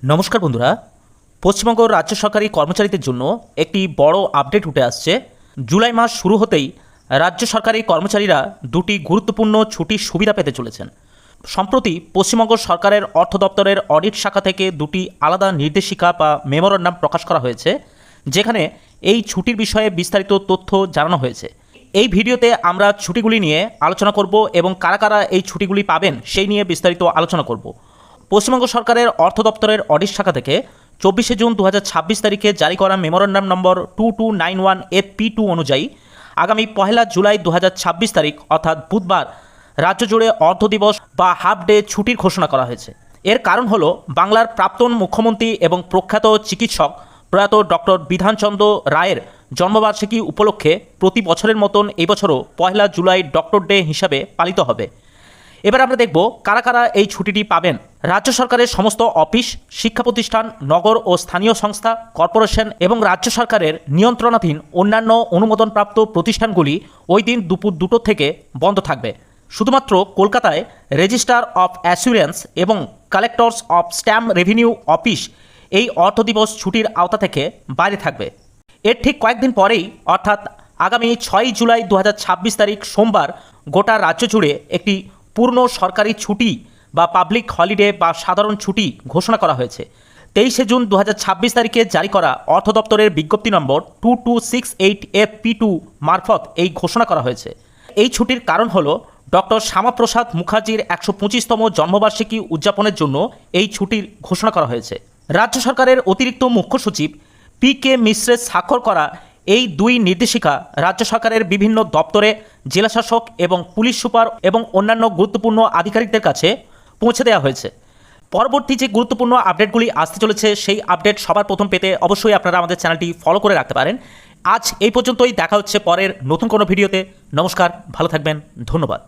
নমস্কার বন্ধুরা, পশ্চিমবঙ্গ রাজ্য সরকারি কর্মচারীদের জন্য একটি বড় আপডেট উঠে আসছে। জুলাই মাস শুরু হতেই রাজ্য সরকারি কর্মচারীরা দুটি গুরুত্বপূর্ণ ছুটির সুবিধা পেতে চলেছেন। সম্প্রতি পশ্চিমবঙ্গ সরকারের অর্থ দপ্তরের অডিট শাখা থেকে দুটি আলাদা নির্দেশিকা বা মেমোরান্ডাম প্রকাশ করা হয়েছে, যেখানে এই ছুটির বিষয়ে বিস্তারিত তথ্য জানানো হয়েছে। এই ভিডিওতে আমরা ছুটিগুলি নিয়ে আলোচনা করব এবং কারা কারা এই ছুটিগুলি পাবেন সেই নিয়ে বিস্তারিত আলোচনা করব। পশ্চিমবঙ্গ সরকারের অর্থ দপ্তরের অডিট শাখা থেকে 24শে জুন 2026 তারিখে জারি করা মেমোরান্ডাম নম্বর 2291 FP2 অনুযায়ী আগামী 1 জুলাই 2026 তারিখ অর্থাৎ বুধবার রাজ্য জুড়ে অর্ধ দিবস বা হাফ ডে ছুটির ঘোষণা করা হয়েছে। এর কারণ হলো বাংলার প্রাক্তন মুখ্যমন্ত্রী এবং প্রখ্যাত চিকিৎসক প্রয়াত ডক্টর বিধানচন্দ্র রায়ের জন্মবার্ষিকী উপলক্ষে প্রতি বছরের মতন এই বছরও 1 জুলাই ডক্টর ডে হিসাবে পালিত হবে। এবার আমরা দেখব কারা কারা এই ছুটিটি পাবেন। রাজ্য সরকারের সমস্ত অফিস, শিক্ষা প্রতিষ্ঠান, নগর ও স্থানীয় সংস্থা, কর্পোরেশন এবং রাজ্য সরকারের নিয়ন্ত্রণাধীন অন্যান্য অনুমোদনপ্রাপ্ত প্রতিষ্ঠানগুলি ওই দিন দুপুর 2টো থেকে বন্ধ থাকবে। শুধুমাত্র কলকাতায় রেজিস্ট্রার অফ অ্যাসুরেন্স এবং collectors of stamp revenue office এই অর্থ দিবস ছুটির আওতা থেকে বাইরে থাকবে। এর ঠিক কয়েকদিন পরেই অর্থাৎ আগামী 6 জুলাই 2026 তারিখ সোমবার গোটা রাজ্য জুড়ে একটি পূর্ণ সরকারি ছুটি বা পাবলিক হলিডে বা সাধারণ ছুটি ঘোষণা করা হয়েছে। 23শে জুন 2026 তারিখে জারি করা অর্থ দপ্তরের বিজ্ঞপ্তি নম্বর 2268 FP2 মারফত এই ঘোষণা করা হয়েছে। এই ছুটির কারণ হলো ডক্টর শ্যামাপ্রসাদ মুখার্জির 125তম জন্মবার্ষিকী উদযাপনের জন্য এই ছুটির ঘোষণা করা হয়েছে। রাজ্য সরকারের অতিরিক্ত মুখ্য সচিব PK মিশ্রের স্বাক্ষর করা এই দুই নির্দেশিকা রাজ্য সরকারের বিভিন্ন দপ্তরে জেলাশাসক এবং পুলিশ সুপার এবং অন্যান্য গুরুত্বপূর্ণ আধিকারিকদের কাছে পৌঁছে দেওয়া হয়েছে। পরবর্তী যে গুরুত্বপূর্ণ আপডেটগুলি আসতে চলেছে সেই আপডেট সবার প্রথম পেতে অবশ্যই আপনারা আমাদের চ্যানেলটি ফলো করে রাখতে পারেন। আজ এই পর্যন্তই, দেখা হচ্ছে পরের নতুন কোনো ভিডিওতে। নমস্কার, ভালো থাকবেন, ধন্যবাদ।